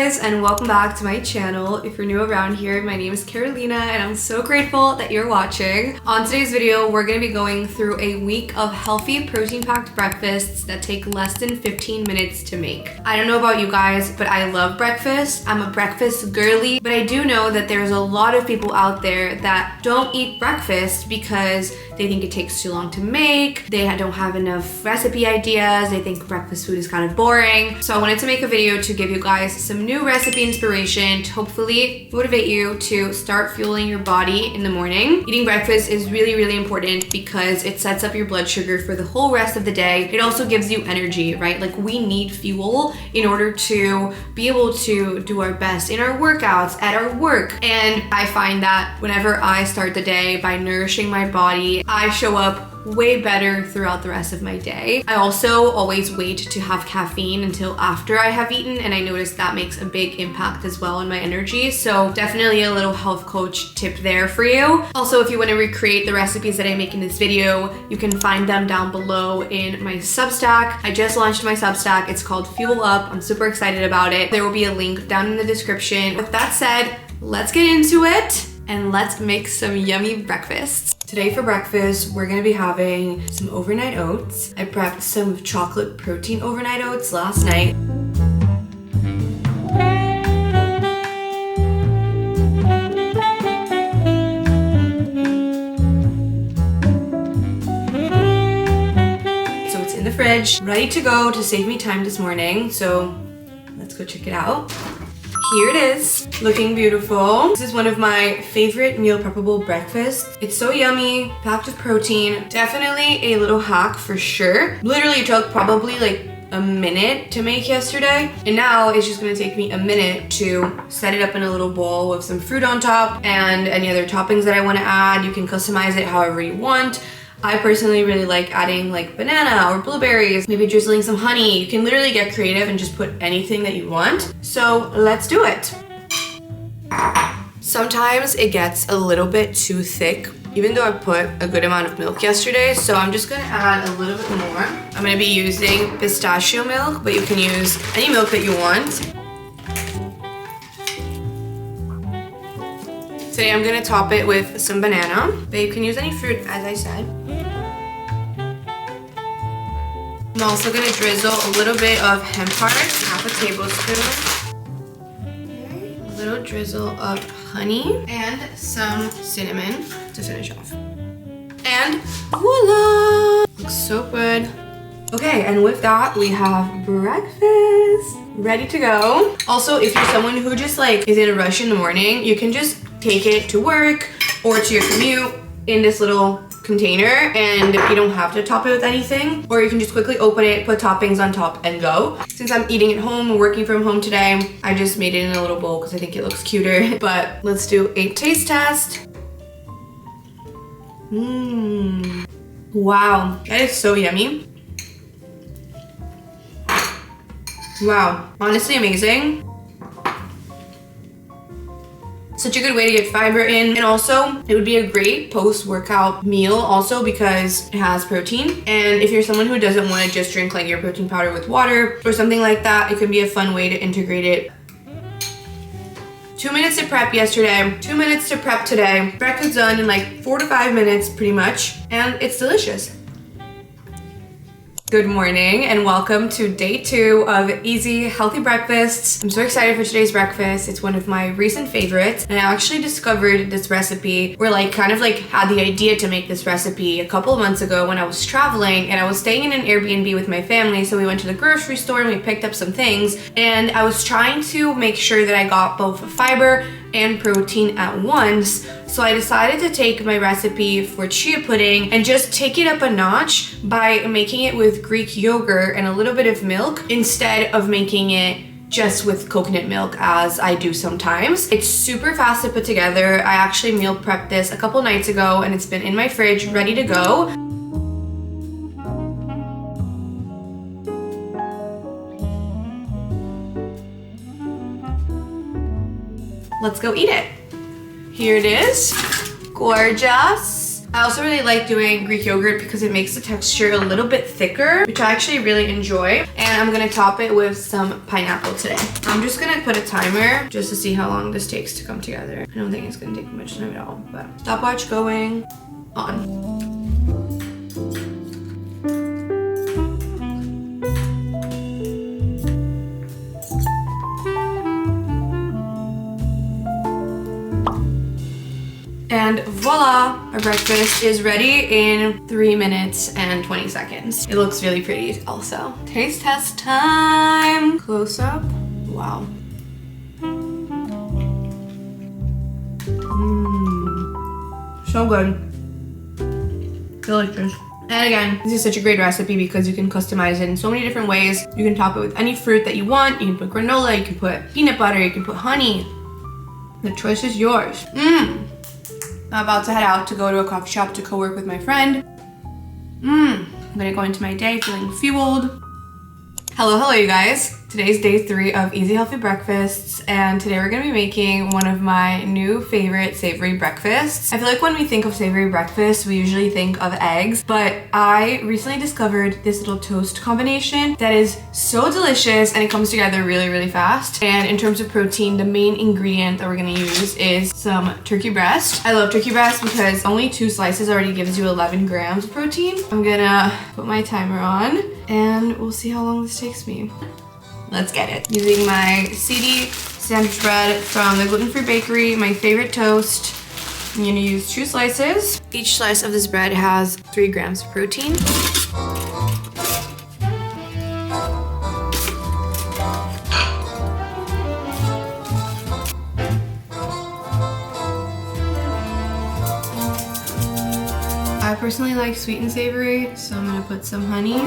guys, and welcome back to my channel. If you're new around here, my name is Carolina and I'm so grateful that you're watching. On today's video, we're going to be going through a week of healthy protein-packed breakfasts that take less than 15 minutes to make. I don't know about you guys, but I love breakfast. I'm a breakfast girly, but I do know that there's a lot of people out there that don't eat breakfast because they think it takes too long to make, they don't have enough recipe ideas, they think breakfast food is kind of boring. So I wanted to make a video to give you guys some new recipe inspiration to hopefully motivate you to start fueling your body in the morning. Eating breakfast is really, really important because it sets up your blood sugar for the whole rest of the day. It also gives you energy, right? Like we need fuel in order to be able to do our best in our workouts, at our work. And I find that whenever I start the day by nourishing my body, I show up way better throughout the rest of my day. I also always wait to have caffeine until after I have eaten, and I notice that makes a big impact as well on my energy. So definitely a little health coach tip there for you. Also, if you want to recreate the recipes that I make in this video, you can find them down below in my Substack. I just launched my Substack. It's called Fuel Up. I'm super excited about it. There will be a link down in the description. With that said, let's get into it and let's make some yummy breakfasts. Today for breakfast, we're gonna be having some overnight oats. I prepped some chocolate protein overnight oats last night. So it's in the fridge, ready to go to save me time this morning. So let's go check it out. Here it is, looking beautiful. This is one of my favorite meal preppable breakfasts. It's so yummy, packed with protein. Definitely a little hack for sure. Literally took probably like a minute to make yesterday, and now it's just gonna take me a minute to set it up in a little bowl with some fruit on top and any other toppings that I want to add. You can customize it however you want. I personally really like adding like banana or blueberries, maybe drizzling some honey. You can literally get creative and just put anything that you want. So let's do it. Sometimes it gets a little bit too thick, even though I put a good amount of milk yesterday. So I'm just gonna add a little bit more. I'm gonna be using pistachio milk, but you can use any milk that you want. Today I'm gonna top it with some banana, but you can use any fruit as I said. I'm also gonna drizzle a little bit of hemp hearts, half a tablespoon. A little drizzle of honey and some cinnamon to finish off. And voila! Looks so good. Okay, and with that, we have breakfast ready to go. Also, if you're someone who just like is in a rush in the morning, you can just take it to work or to your commute in this little container, and you don't have to top it with anything, or you can just quickly open it, put toppings on top and go. Since I'm eating at home and working from home today, I just made it in a little bowl because I think it looks cuter. But let's do a taste test. Wow, that is so yummy. Wow, honestly amazing. Such a good way to get fiber in, and also it would be a great post-workout meal also because it has protein. And if you're someone who doesn't want to just drink like your protein powder with water or something like that, it can be a fun way to integrate it. 2 minutes to prep yesterday, 2 minutes to prep today. Breakfast done in like 4 to 5 minutes pretty much, and it's delicious. Good morning and welcome to day 2 of easy, healthy breakfasts. I'm so excited for today's breakfast. It's one of my recent favorites, and I actually discovered this recipe, or like kind of like had the idea to make this recipe a couple of months ago when I was traveling, and I was staying in an Airbnb with my family. So we went to the grocery store and we picked up some things, and I was trying to make sure that I got both fiber and protein at once. So I decided to take my recipe for chia pudding and just take it up a notch by making it with Greek yogurt and a little bit of milk instead of making it just with coconut milk as I do sometimes. It's super fast to put together. I actually meal prepped this a couple nights ago and it's been in my fridge ready to go. Let's go eat it. Here it is, gorgeous. I also really like doing Greek yogurt because it makes the texture a little bit thicker, which I actually really enjoy. And I'm gonna top it with some pineapple today. I'm just gonna put a timer just to see how long this takes to come together. I don't think it's gonna take much time at all, but stopwatch going on. And voila, our breakfast is ready in 3 minutes and 20 seconds. It looks really pretty also. Taste test time. Close up. Wow. So good. Delicious. And again, this is such a great recipe because you can customize it in so many different ways. You can top it with any fruit that you want. You can put granola, you can put peanut butter, you can put honey. The choice is yours. I'm about to head out to go to a coffee shop to co-work with my friend. I'm gonna go into my day feeling fueled. Hello you guys. Today's day 3 of Easy Healthy Breakfasts, and today we're gonna be making one of my new favorite savory breakfasts. I feel like when we think of savory breakfast, we usually think of eggs, but I recently discovered this little toast combination that is so delicious and it comes together really, really fast. And in terms of protein, the main ingredient that we're gonna use is some turkey breast. I love turkey breast because only 2 slices already gives you 11 grams of protein. I'm gonna put my timer on and we'll see how long this takes me. Let's get it. Using my CD sandwich bread from the gluten-free bakery, my favorite toast. I'm gonna use 2 slices. Each slice of this bread has 3 grams of protein. I personally like sweet and savory, so I'm gonna put some honey.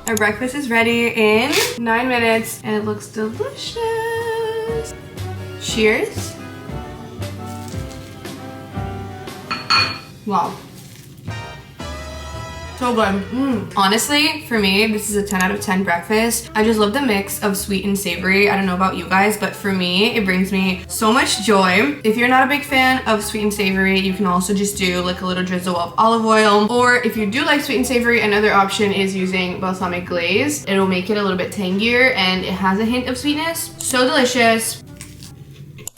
Our breakfast is ready in 9 minutes and it looks delicious. Cheers. Wow. So good. Honestly, for me, this is a 10 out of 10 breakfast. I just love the mix of sweet and savory. I don't know about you guys, but for me, it brings me so much joy. If you're not a big fan of sweet and savory, you can also just do like a little drizzle of olive oil. Or if you do like sweet and savory, another option is using balsamic glaze. It'll make it a little bit tangier and it has a hint of sweetness. So delicious.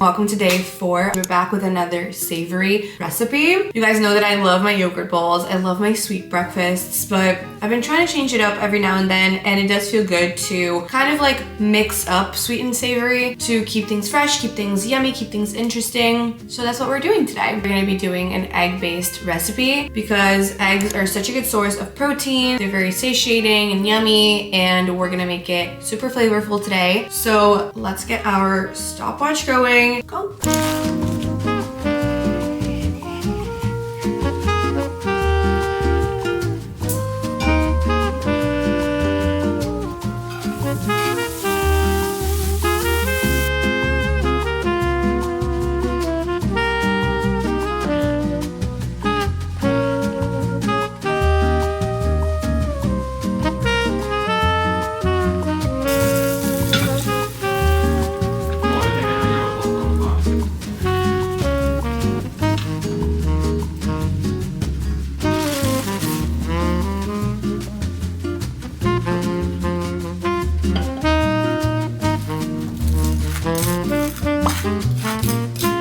Welcome to day 4. We're back with another savory recipe. You guys know that I love my yogurt bowls. I love my sweet breakfasts, but I've been trying to change it up every now and then, and it does feel good to kind of like mix up sweet and savory to keep things fresh, keep things yummy, keep things interesting. So that's what we're doing today. We're gonna be doing an egg-based recipe because eggs are such a good source of protein. They're very satiating and yummy, and we're gonna make it super flavorful today. So let's get our stopwatch going. Go.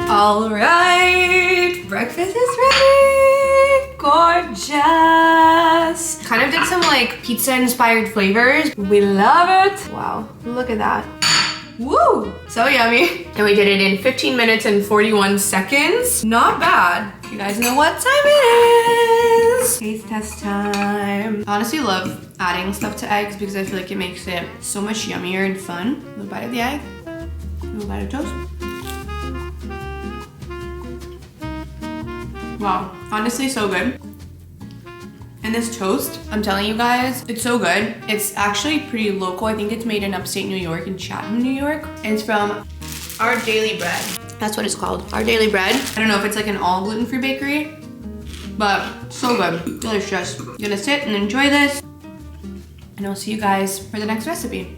All right, breakfast is ready. Gorgeous. Kind of did some like pizza inspired flavors. We love it. Wow, look at that. Woo, so yummy. And we did it in 15 minutes and 41 seconds. Not bad. You guys know what time it is. Taste test time. I honestly love adding stuff to eggs because I feel like it makes it so much yummier and fun. A little bite of the egg, a little bite of toast. Wow, honestly so good. And this toast, I'm telling you guys, it's so good. It's actually pretty local. I think it's made in upstate New York, in Chatham, New York. And it's from Our Daily Bread. That's what it's called, Our Daily Bread. I don't know if it's like an all gluten-free bakery, but so good, delicious. I'm gonna sit and enjoy this. and I'll see you guys for the next recipe.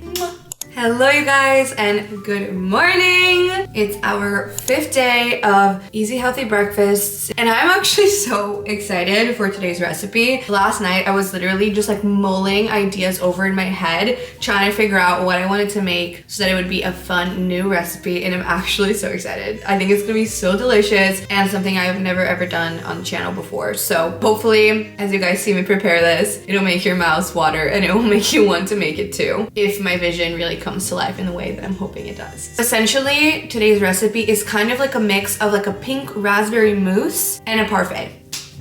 Hello you guys and good morning. It's our 5th day of easy healthy breakfasts and I'm actually so excited for today's recipe. Last night I was literally just like mulling ideas over in my head, trying to figure out what I wanted to make so that it would be a fun new recipe, and I'm actually so excited. I think it's gonna be so delicious and something I've never ever done on the channel before. So hopefully as you guys see me prepare this, it'll make your mouths water and it will make you want to make it too, if my vision really comes to life in the way that I'm hoping it does. Essentially, today's recipe is kind of like a mix of like a pink raspberry mousse and a parfait.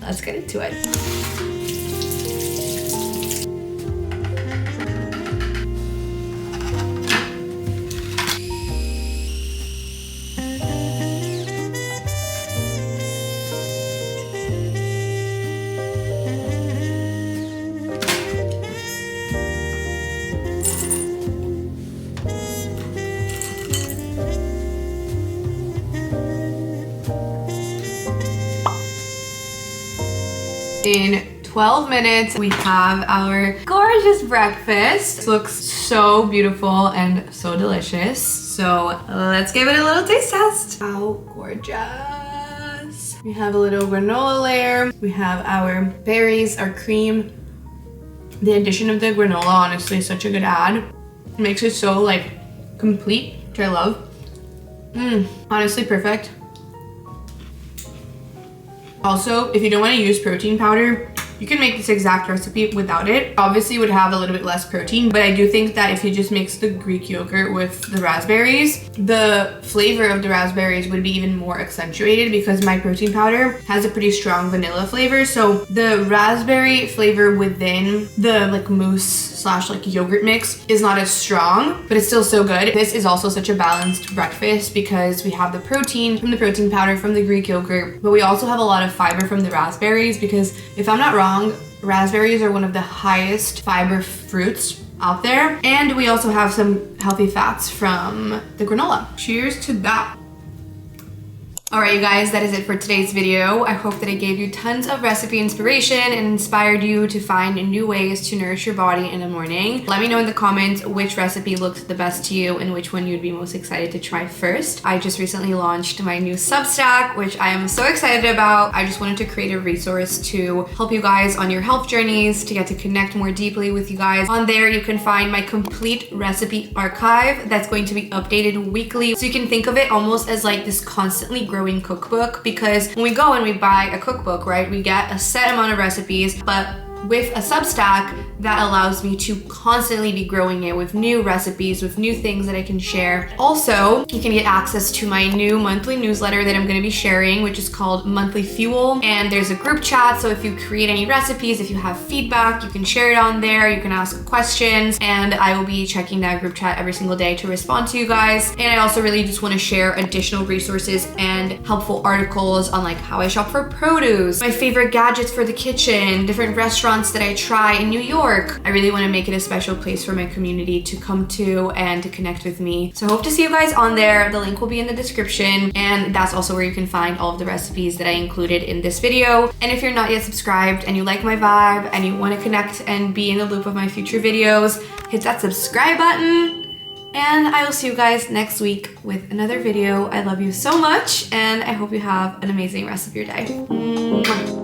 Let's get into it. In 12 minutes, we have our gorgeous breakfast. This looks so beautiful and so delicious. So let's give it a little taste test. How gorgeous. We have a little granola layer. We have our berries, our cream. The addition of the granola, honestly, is such a good add. It makes it so like complete, which I love. Honestly, perfect. Also, if you don't want to use protein powder, you can make this exact recipe without it. Obviously, it would have a little bit less protein, but I do think that if you just mix the Greek yogurt with the raspberries, the flavor of the raspberries would be even more accentuated because my protein powder has a pretty strong vanilla flavor. So the raspberry flavor within the like mousse / like yogurt mix is not as strong, but it's still so good. This is also such a balanced breakfast because we have the protein from the protein powder from the Greek yogurt, but we also have a lot of fiber from the raspberries because if I'm not wrong, raspberries are one of the highest fiber fruits out there. And we also have some healthy fats from the granola. Cheers to that. Alright you guys, that is it for today's video. I hope that it gave you tons of recipe inspiration and inspired you to find new ways to nourish your body in the morning. Let me know in the comments which recipe looked the best to you and which one you'd be most excited to try first. I just recently launched my new Substack, which I am so excited about. I just wanted to create a resource to help you guys on your health journeys, to get to connect more deeply with you guys. On there you can find my complete recipe archive that's going to be updated weekly. So you can think of it almost as like this constantly growing cookbook, because when we go and we buy a cookbook, right, we get a set amount of recipes, but with a Substack, that allows me to constantly be growing it with new recipes, with new things that I can share. Also, you can get access to my new monthly newsletter that I'm going to be sharing, which is called Monthly Fuel. And there's a group chat, so if you create any recipes, if you have feedback, you can share it on there, you can ask questions, and I will be checking that group chat every single day to respond to you guys. And I also really just want to share additional resources and helpful articles on like how I shop for produce, my favorite gadgets for the kitchen, different restaurants that I try in New York. I really want to make it a special place for my community to come to and to connect with me. So I hope to see you guys on there. The link will be in the description, and that's also where you can find all of the recipes that I included in this video. And if you're not yet subscribed and you like my vibe and you want to connect and be in the loop of my future videos, hit that subscribe button. And I will see you guys next week with another video. I love you so much, and I hope you have an amazing rest of your day. Mwah.